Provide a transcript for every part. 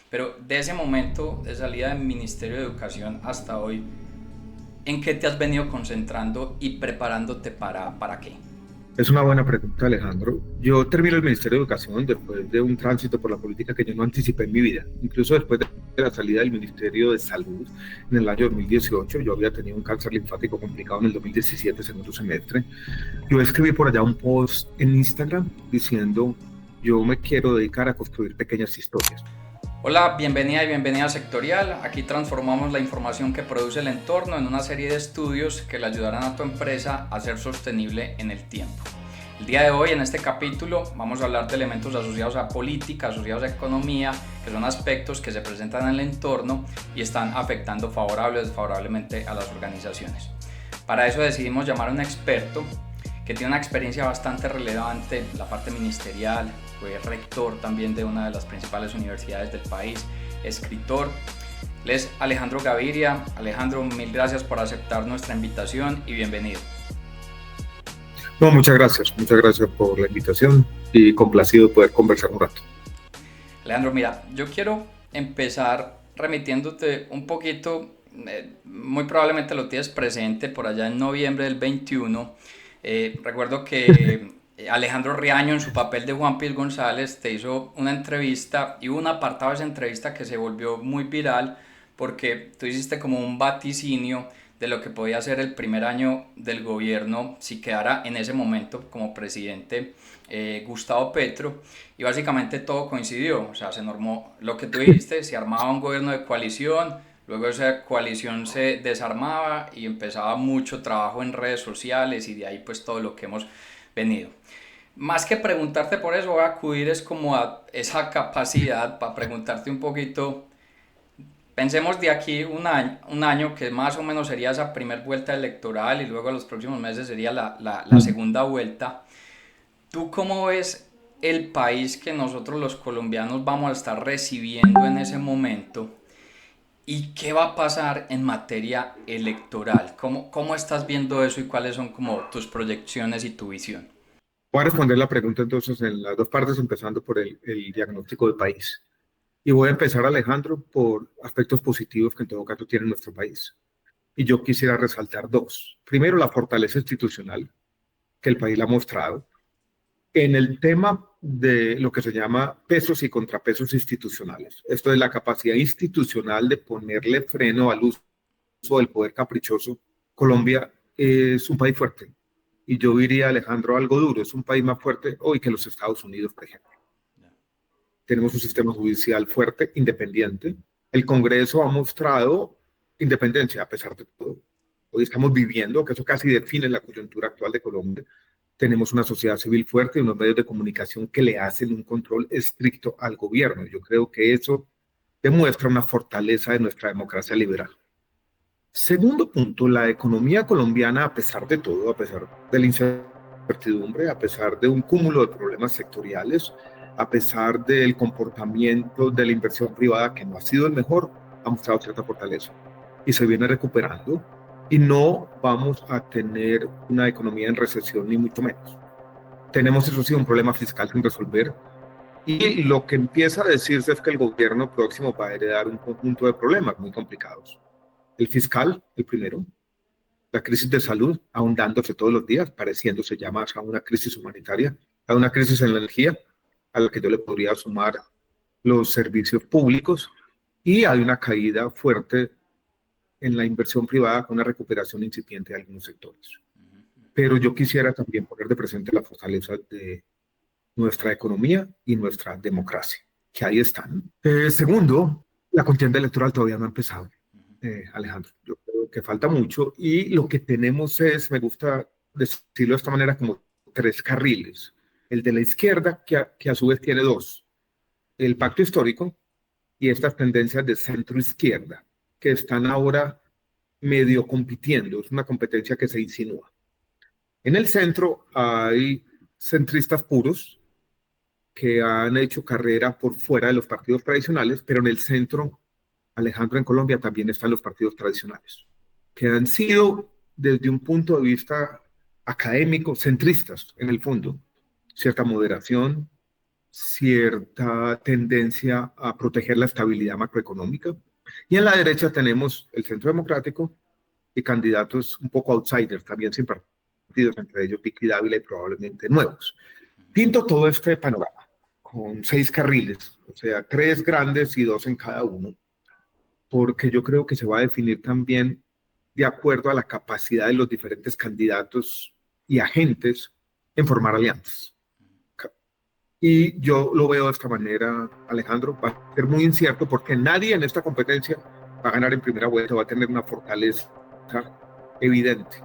Pero de ese momento de salida del Ministerio de Educación hasta hoy, ¿en qué te has venido concentrando y preparándote para qué? Es una buena pregunta, Alejandro. Yo termino el Ministerio de Educación después de un tránsito por la política que yo no anticipé en mi vida. Incluso después de la salida del Ministerio de Salud en el año 2018, yo había tenido un cáncer linfático complicado en el 2017, segundo semestre. Yo escribí por allá un post en Instagram diciendo, yo me quiero dedicar a construir pequeñas historias. Hola, bienvenida y bienvenida a Sectorial. Aquí transformamos la información que produce el entorno en una serie de estudios que le ayudarán a tu empresa a ser sostenible en el tiempo. El día de hoy, en este capítulo, vamos a hablar de elementos asociados a política, asociados a economía, que son aspectos que se presentan en el entorno y están afectando favorable o desfavorablemente a las organizaciones. Para eso decidimos llamar a un experto que tiene una experiencia bastante relevante en la parte ministerial, fue rector también de una de las principales universidades del país, escritor. Él es Alejandro Gaviria. Alejandro, mil gracias por aceptar nuestra invitación y bienvenido. No, muchas gracias por la invitación y complacido poder conversar un rato. Alejandro, mira, yo quiero empezar remitiéndote un poquito, muy probablemente lo tienes presente por allá en noviembre del 21. Recuerdo que Alejandro Riaño, en su papel de Juan Piz González, te hizo una entrevista y hubo un apartado de esa entrevista que se volvió muy viral porque tú hiciste como un vaticinio de lo que podía ser el primer año del gobierno si quedara en ese momento como presidente Gustavo Petro, y básicamente todo coincidió. O sea, se normó lo que tú dijiste, se armaba un gobierno de coalición, luego esa coalición se desarmaba y empezaba mucho trabajo en redes sociales y de ahí pues todo lo que hemos venido. Más que preguntarte por eso, voy a acudir es como a esa capacidad para preguntarte un poquito. Pensemos de aquí un año que más o menos sería esa primera vuelta electoral y luego los próximos meses sería la segunda vuelta. ¿Tú cómo ves el país que nosotros los colombianos vamos a estar recibiendo en ese momento? ¿Y qué va a pasar en materia electoral? ¿Cómo estás viendo eso y cuáles son como tus proyecciones y tu visión? Voy a responder la pregunta entonces en las dos partes, empezando por el diagnóstico del país. Y voy a empezar, Alejandro, por aspectos positivos que en todo caso tiene nuestro país. Y yo quisiera resaltar dos. Primero, la fortaleza institucional que el país ha mostrado en el tema de lo que se llama pesos y contrapesos institucionales. Esto es la capacidad institucional de ponerle freno al uso del poder caprichoso. Colombia es un país fuerte. Y yo diría, Alejandro, algo duro. Es un país más fuerte hoy que los Estados Unidos, por ejemplo. Tenemos un sistema judicial fuerte, independiente. El Congreso ha mostrado independencia a pesar de todo. Hoy estamos viviendo, que eso casi define la coyuntura actual de Colombia. Tenemos una sociedad civil fuerte y unos medios de comunicación que le hacen un control estricto al gobierno. Yo creo que eso demuestra una fortaleza de nuestra democracia liberal. Segundo punto, la economía colombiana, a pesar de todo, a pesar de la incertidumbre, a pesar de un cúmulo de problemas sectoriales, a pesar del comportamiento de la inversión privada que no ha sido el mejor, ha mostrado cierta fortaleza y se viene recuperando y no vamos a tener una economía en recesión ni mucho menos. Tenemos, eso sí, un problema fiscal sin resolver y lo que empieza a decirse es que el gobierno próximo va a heredar un conjunto de problemas muy complicados. El fiscal, el primero, la crisis de salud ahondándose todos los días, pareciéndose ya más a una crisis humanitaria, a una crisis en la energía, a la que yo le podría sumar los servicios públicos, y hay una caída fuerte en la inversión privada con una recuperación incipiente de algunos sectores. Pero yo quisiera también poner de presente la fortaleza de nuestra economía y nuestra democracia, que ahí están. Segundo, la contienda electoral todavía no ha empezado, Alejandro. Yo creo que falta mucho y lo que tenemos es, me gusta decirlo de esta manera, como tres carriles. El de la izquierda, que a su vez tiene dos. El pacto histórico y estas tendencias de centro-izquierda, que están ahora medio compitiendo. Es una competencia que se insinúa. En el centro hay centristas puros que han hecho carrera por fuera de los partidos tradicionales, pero en el centro, Alejandro, en Colombia también están los partidos tradicionales, que han sido desde un punto de vista académico centristas, en el fondo, cierta moderación, cierta tendencia a proteger la estabilidad macroeconómica. Y en la derecha tenemos el Centro Democrático y candidatos un poco outsiders, también sin partidos, entre ellos Vicky Dávila y probablemente nuevos. Pinto todo este panorama con 6 carriles, o sea, 3 grandes y 2 en cada uno, porque yo creo que se va a definir también de acuerdo a la capacidad de los diferentes candidatos y agentes en formar alianzas. Y yo lo veo de esta manera, Alejandro, va a ser muy incierto porque nadie en esta competencia va a ganar en primera vuelta, va a tener una fortaleza evidente.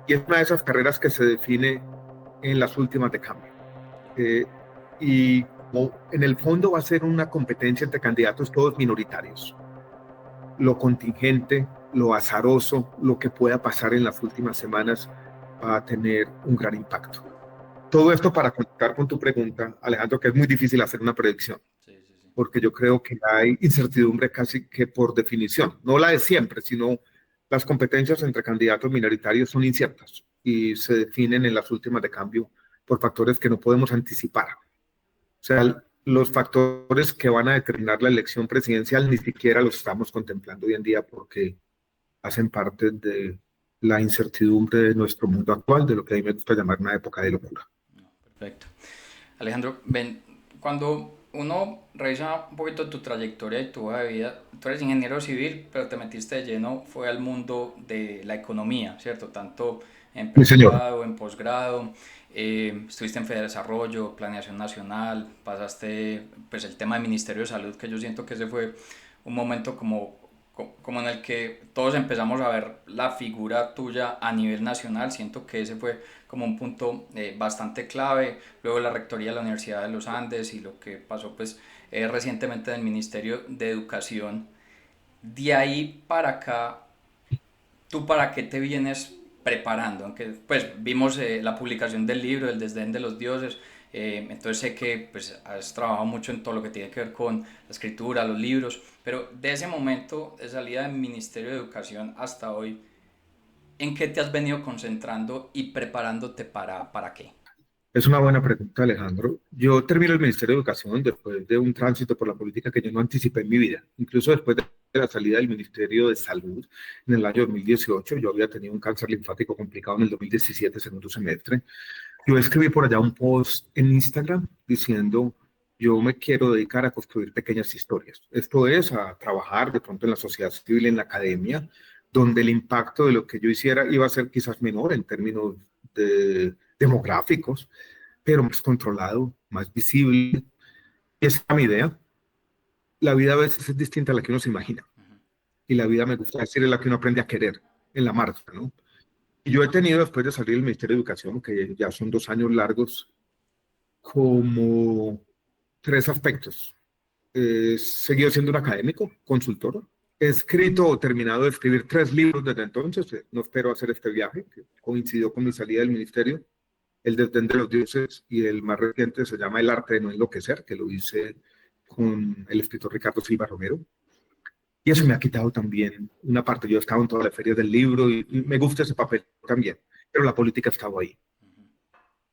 Y es una de esas carreras que se define en las últimas de cambio. Y en el fondo va a ser una competencia entre candidatos todos minoritarios. Lo contingente, lo azaroso, lo que pueda pasar en las últimas semanas va a tener un gran impacto. Todo esto para conectar con tu pregunta, Alejandro, que es muy difícil hacer una predicción, porque yo creo que hay incertidumbre casi que por definición, no la de siempre, sino las competencias entre candidatos minoritarios son inciertas y se definen en las últimas de cambio por factores que no podemos anticipar. O sea, los factores que van a determinar la elección presidencial ni siquiera los estamos contemplando hoy en día porque hacen parte de la incertidumbre de nuestro mundo actual, de lo que a mí me gusta llamar una época de locura. Perfecto. Alejandro, ven, cuando uno revisa un poquito tu trayectoria y tu hoja de vida, tú eres ingeniero civil, pero te metiste de lleno, fue al mundo de la economía, ¿cierto? Tanto en Sí, señor. pregrado, en posgrado, estuviste en Fedesarrollo, Planeación Nacional, pasaste pues el tema del Ministerio de Salud, que yo siento que ese fue un momento como en el que todos empezamos a ver la figura tuya a nivel nacional. Siento que ese fue como un punto bastante clave. Luego la rectoría de la Universidad de los Andes y lo que pasó pues recientemente en el Ministerio de Educación. De ahí para acá, ¿tú para qué te vienes preparando? Aunque pues vimos la publicación del libro, El desdén de los dioses, entonces sé que pues has trabajado mucho en todo lo que tiene que ver con la escritura, los libros, pero de ese momento de salida del Ministerio de Educación hasta hoy, ¿en qué te has venido concentrando y preparándote para qué? Es una buena pregunta, Alejandro. Yo termino el Ministerio de Educación después de un tránsito por la política que yo no anticipé en mi vida. Incluso después de la salida del Ministerio de Salud en el año 2018, yo había tenido un cáncer linfático complicado en el 2017, segundo semestre. Yo escribí por allá un post en Instagram diciendo, yo me quiero dedicar a construir pequeñas historias. Esto es, a trabajar de pronto en la sociedad civil, en la academia, donde el impacto de lo que yo hiciera iba a ser quizás menor en términos demográficos, pero más controlado, más visible. Y esa es mi idea. La vida a veces es distinta a la que uno se imagina. Y la vida, me gusta decir, es la que uno aprende a querer en la marcha, ¿no? Y yo he tenido, después de salir del Ministerio de Educación, que ya son 2 años largos, como 3 aspectos. He seguido siendo un académico, consultor. He escrito o terminado de escribir 3 libros desde entonces. No espero hacer este viaje, que coincidió con mi salida del ministerio. El desdén de los dioses, y el más reciente se llama El arte de no enloquecer, que lo hice con el escritor Ricardo Silva Romero. Y eso me ha quitado también una parte. Yo he estado en todas las ferias del libro y me gusta ese papel también, pero la política ha estado ahí.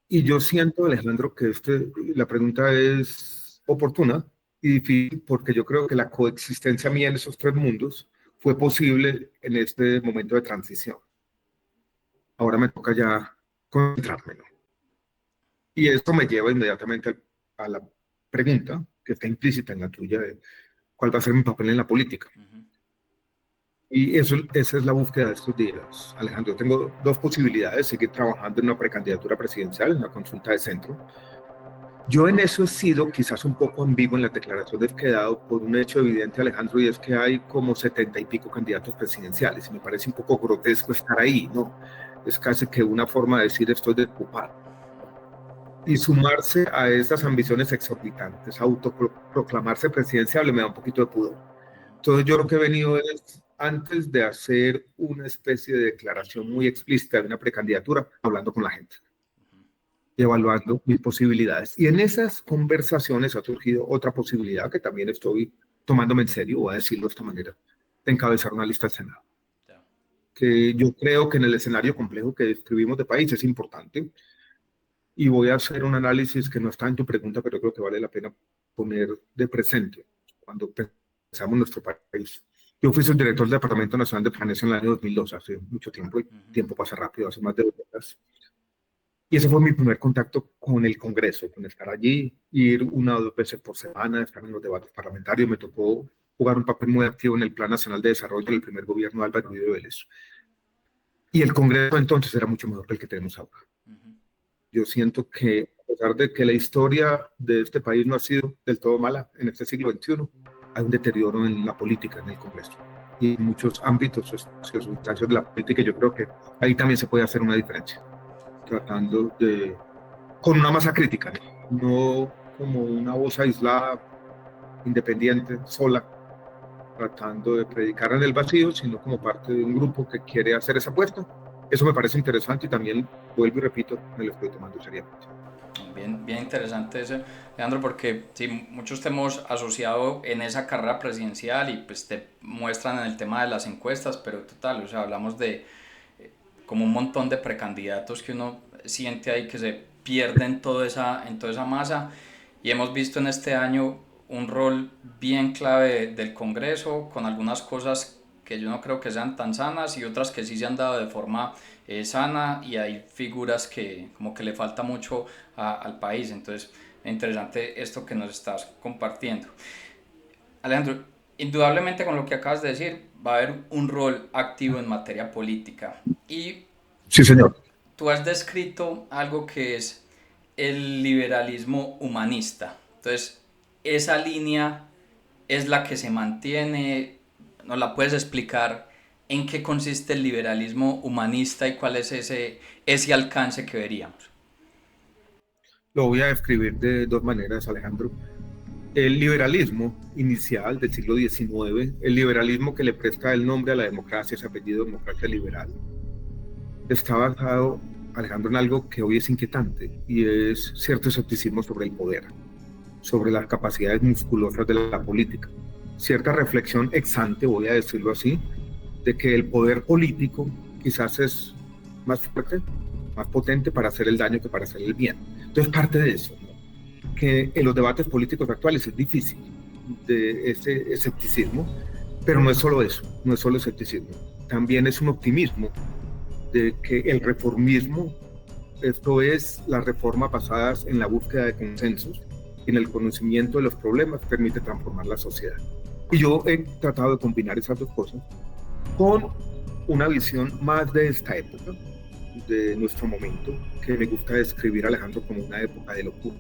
Y yo siento, Alejandro, que la pregunta es oportuna y difícil porque yo creo que la coexistencia mía en esos 3 mundos fue posible en este momento de transición. Ahora me toca ya concentrarme, ¿no? Y esto me lleva inmediatamente a la pregunta que está implícita en la tuya de cuál va a ser mi papel en la política. Y esa es la búsqueda de estos días, Alejandro. Tengo 2 posibilidades: seguir trabajando en una precandidatura presidencial, en una consulta de centro. Yo en eso he sido quizás un poco ambiguo en las declaraciones que he dado por un hecho evidente, Alejandro, y es que hay como 70 y pico candidatos presidenciales, y me parece un poco grotesco estar ahí, ¿no? Es casi que una forma de decir estoy desocupado. Y sumarse a esas ambiciones exorbitantes, autoproclamarse presidenciable, me da un poquito de pudor. Entonces yo lo que he venido es, antes de hacer una especie de declaración muy explícita de una precandidatura, hablando con la gente y evaluando mis posibilidades. Y en esas conversaciones ha surgido otra posibilidad que también estoy tomándome en serio, voy a decirlo de esta manera, de encabezar una lista del Senado. Que yo creo que en el escenario complejo que describimos de país es importante. y voy a hacer un análisis que no está en tu pregunta, pero creo que vale la pena poner de presente cuando pensamos en nuestro país. Yo fui subdirector del Departamento Nacional de Planeación en el año 2002, hace mucho tiempo, y Ujú, tiempo pasa rápido, hace más de 2 décadas. Y ese fue mi primer contacto con el Congreso, con estar allí, ir 1 o 2 veces por semana, estar en los debates parlamentarios. Me tocó jugar un papel muy activo en el Plan Nacional de Desarrollo del primer gobierno de Álvaro Uribe Vélez. Y el Congreso entonces era mucho mejor que el que tenemos ahora. ujú. Yo siento que, a pesar de que la historia de este país no ha sido del todo mala en este siglo XXI, hay un deterioro en la política, en el Congreso. Y en muchos ámbitos sustancias de la política, yo creo que ahí también se puede hacer una diferencia, tratando de, con una masa crítica, no como una voz aislada, independiente, sola, tratando de predicar en el vacío, sino como parte de un grupo que quiere hacer esa apuesta. Eso me parece interesante y también, vuelvo y repito, me lo estoy tomando seriamente. Bien, bien interesante ese, Leandro, porque sí, muchos te hemos asociado en esa carrera presidencial y pues te muestran en el tema de las encuestas, pero total, o sea, hablamos de como un montón de precandidatos que uno siente ahí que se pierden en toda esa masa y hemos visto en este año un rol bien clave del Congreso con algunas cosas que yo no creo que sean tan sanas y otras que sí se han dado de forma sana y hay figuras que como que le falta mucho al país. Entonces, interesante esto que nos estás compartiendo. Alejandro, indudablemente con lo que acabas de decir, va a haber un rol activo en materia política. Y Sí, señor. tú has descrito algo que es el liberalismo humanista. Entonces, esa línea es la que se mantiene. ¿Nos la puedes explicar en qué consiste el liberalismo humanista y cuál es ese alcance que veríamos? Lo voy a describir de dos maneras, Alejandro. El liberalismo inicial del siglo XIX, el liberalismo que le presta el nombre a la democracia, ese apellido democracia liberal, está basado, Alejandro, en algo que hoy es inquietante y es cierto escepticismo sobre el poder, sobre las capacidades musculosas de la política, cierta reflexión ex ante, voy a decirlo así, de que el poder político quizás es más fuerte, más potente para hacer el daño que para hacer el bien. Entonces, parte de eso, ¿no? Que en los debates políticos actuales es difícil de ese escepticismo, pero no es solo eso, no es solo escepticismo, también es un optimismo de que el reformismo, esto es, las reformas basadas en la búsqueda de consensos, en el conocimiento de los problemas, permite transformar la sociedad. Y yo he tratado de combinar esas dos cosas con una visión más de esta época, de nuestro momento, que me gusta describir, Alejandro, como una época de locura,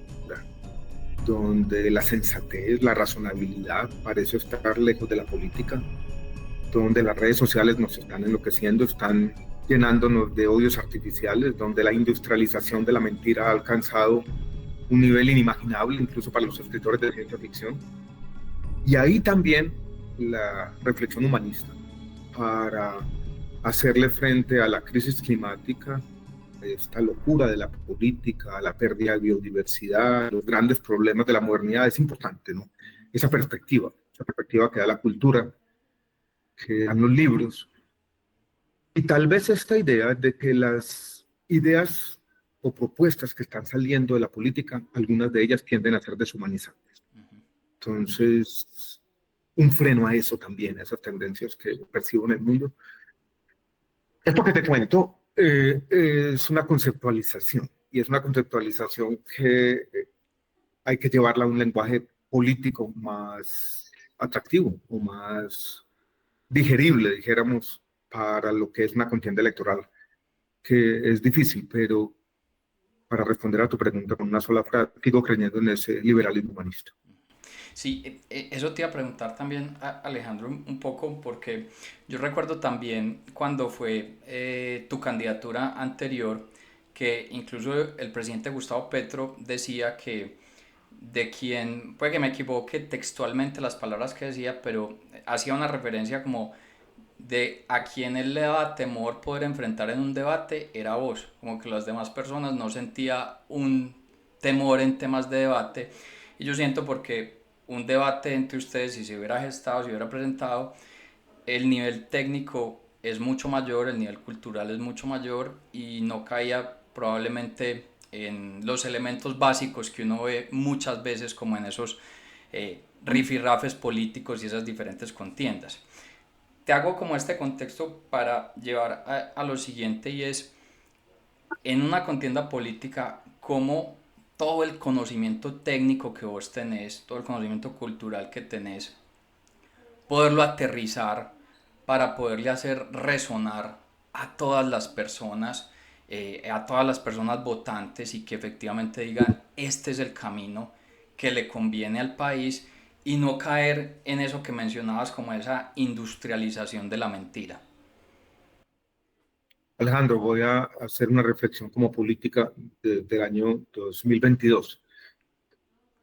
donde la sensatez, la razonabilidad parece estar lejos de la política, donde las redes sociales nos están enloqueciendo, están llenándonos de odios artificiales, donde la industrialización de la mentira ha alcanzado un nivel inimaginable, incluso para los escritores de ciencia ficción. Y ahí también la reflexión humanista para hacerle frente a la crisis climática, esta locura de la política, la pérdida de biodiversidad, los grandes problemas de la modernidad, es importante, ¿no? Esa perspectiva que da la cultura, que dan los libros, y tal vez esta idea de que las ideas o propuestas que están saliendo de la política, algunas de ellas tienden a ser deshumanizantes. Entonces, un freno a eso también, a esas tendencias que percibo en el mundo. Esto que te cuento es una conceptualización, y es una conceptualización que hay que llevarla a un lenguaje político más atractivo o más digerible, dijéramos, para lo que es una contienda electoral, que es difícil, pero para responder a tu pregunta con una sola frase, sigo creyendo en ese liberalismo humanista. Sí, eso te iba a preguntar también, Alejandro, un poco, porque yo recuerdo también cuando fue tu candidatura anterior, que incluso el presidente Gustavo Petro decía que de quien, puede que me equivoque textualmente las palabras que decía, pero hacía una referencia como de a quien él le daba temor poder enfrentar en un debate era vos, como que las demás personas no sentía un temor en temas de debate y yo siento porque un debate entre ustedes si se hubiera gestado, si hubiera presentado, el nivel técnico es mucho mayor, el nivel cultural es mucho mayor y no caía probablemente en los elementos básicos que uno ve muchas veces como en esos rifirrafes políticos y esas diferentes contiendas. Te hago como este contexto para llevar a lo siguiente y es, en una contienda política, cómo todo el conocimiento técnico que vos tenés, todo el conocimiento cultural que tenés, poderlo aterrizar para poderle hacer resonar a todas las personas votantes y que efectivamente digan, este es el camino que le conviene al país y no caer en eso que mencionabas como esa industrialización de la mentira. Alejandro, voy a hacer una reflexión como política del año 2022.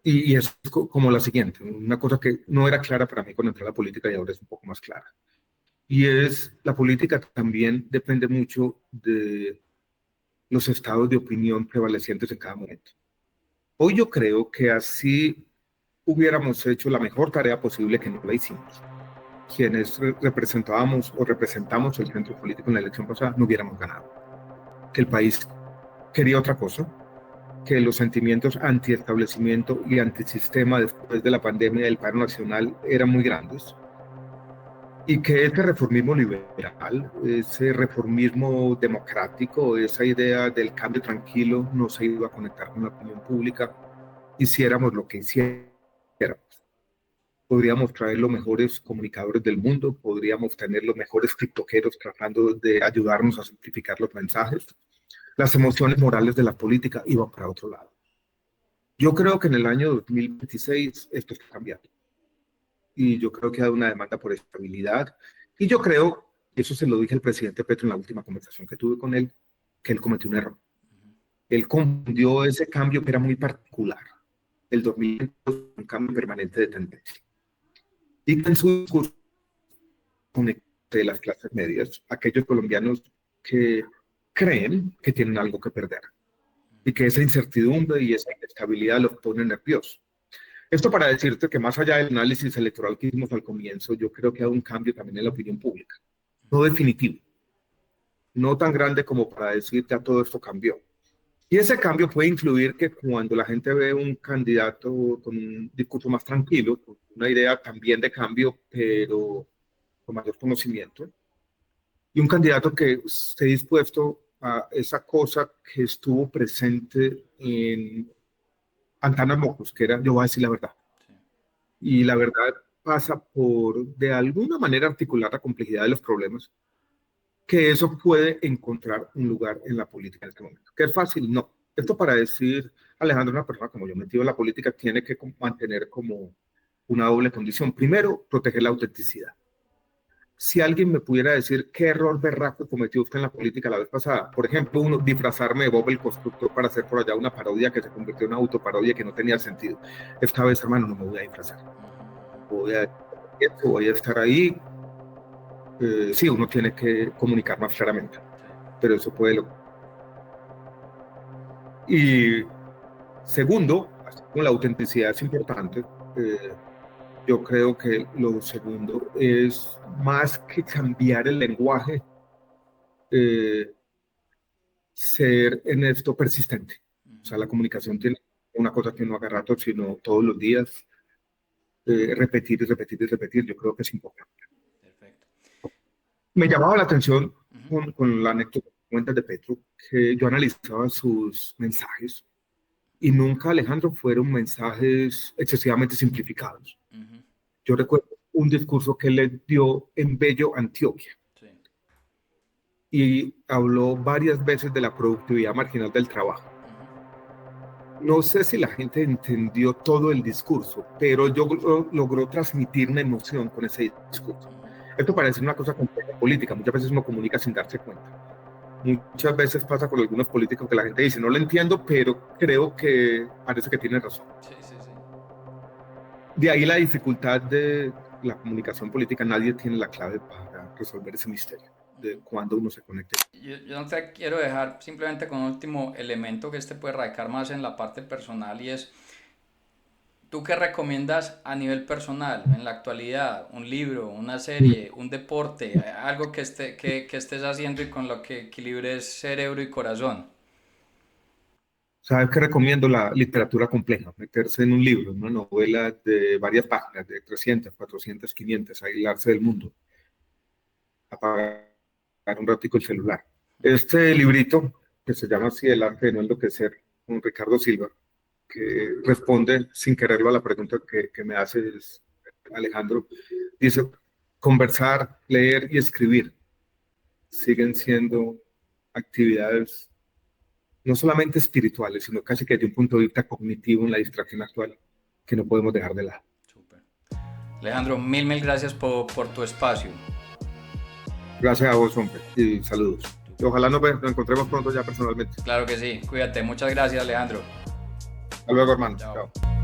Y es como la siguiente, una cosa que no era clara para mí cuando entré a la política y ahora es un poco más clara. Y es, la política también depende mucho de los estados de opinión prevalecientes en cada momento. Hoy yo creo que así hubiéramos hecho la mejor tarea posible que no la hicimos. Quienes representábamos o representamos el centro político en la elección pasada no hubiéramos ganado. Que el país quería otra cosa, que los sentimientos antiestablecimiento y antisistema después de la pandemia del paro nacional eran muy grandes y que ese reformismo liberal, ese reformismo democrático, esa idea del cambio tranquilo no se iba a conectar con la opinión pública, hiciéramos lo que hiciéramos. Podríamos traer los mejores comunicadores del mundo, podríamos tener los mejores tiktokeros tratando de ayudarnos a simplificar los mensajes. Las emociones morales de la política iban para otro lado. Yo creo que en el año 2026 esto está cambiando y yo creo que hay una demanda por estabilidad y yo creo, y eso se lo dije al presidente Petro en la última conversación que tuve con él, que él cometió un error. Él confundió ese cambio que era muy particular, el 2022, un cambio permanente de tendencia. Y que en su discurso de las clases medias, aquellos colombianos que creen que tienen algo que perder y que esa incertidumbre y esa inestabilidad los pone nerviosos. Esto para decirte que más allá del análisis electoral que hicimos al comienzo, yo creo que hay un cambio también en la opinión pública. No definitivo, no tan grande como para decir que todo esto cambió. Y ese cambio puede influir que cuando la gente ve un candidato con un discurso más tranquilo, con una idea también de cambio, pero con mayor conocimiento, y un candidato que esté dispuesto a esa cosa que estuvo presente en Antana Mocos, que era yo voy a decir la verdad. Y la verdad pasa por, de alguna manera, articular la complejidad de los problemas, que eso puede encontrar un lugar en la política en este momento. ¿Que es fácil? No. Esto para decir, Alejandro, una persona como yo metido en la política tiene que mantener como una doble condición. Primero, proteger la autenticidad. Si alguien me pudiera decir qué error berraco cometió usted en la política la vez pasada, por ejemplo, uno, disfrazarme de Bob el Constructor para hacer por allá una parodia que se convirtió en una autoparodia que no tenía sentido. Esta vez, hermano, no me voy a disfrazar. Voy voy a estar ahí. Sí, uno tiene que comunicar más claramente, pero eso puede lograr. Y segundo, así como la autenticidad es importante, yo creo que lo segundo es más que cambiar el lenguaje, eh, ser en esto persistente. O sea, la comunicación tiene una cosa que no haga rato, sino todos los días, repetir y repetir y repetir. Yo creo que es importante. Perfecto. Me llamaba la atención con la anécdota de Petro, que yo analizaba sus mensajes y nunca, Alejandro, fueron mensajes excesivamente simplificados. Yo recuerdo un discurso que le dio en Bello, Antioquia, Sí. y habló varias veces de la productividad marginal del trabajo. No sé si la gente entendió todo el discurso, pero yo logró transmitir una emoción con ese discurso. Esto parece una cosa compleja política, muchas veces uno comunica sin darse cuenta. Muchas veces pasa con algunos políticos que la gente dice, no lo entiendo, pero creo que parece que tiene razón. Sí, sí, sí. De ahí la dificultad de la comunicación política, nadie tiene la clave para resolver ese misterio de cuándo uno se conecte. Yo no te quiero dejar simplemente con un último elemento que este puede radicar más en la parte personal y es, ¿tú qué recomiendas a nivel personal en la actualidad? ¿Un libro, una serie, un deporte, algo que estés haciendo y con lo que equilibres cerebro y corazón? ¿Sabes qué recomiendo? La literatura compleja, meterse en un libro, una novela de varias páginas, de 300, 400, 500, aislarse del mundo, apagar un ratico el celular. Este librito, que se llama así, El arte de no enloquecer, con Ricardo Silva, que responde sin quererlo a la pregunta que me haces, Alejandro, dice, conversar, leer y escribir siguen siendo actividades no solamente espirituales, sino casi que desde un punto de vista cognitivo en la distracción actual, que no podemos dejar de lado. Súper. Alejandro, mil gracias por tu espacio. Gracias a vos, hombre, y saludos. Y ojalá nos encontremos pronto ya personalmente. Claro que sí, cuídate, muchas gracias Alejandro. Hasta luego, hermano. Chao. Chao.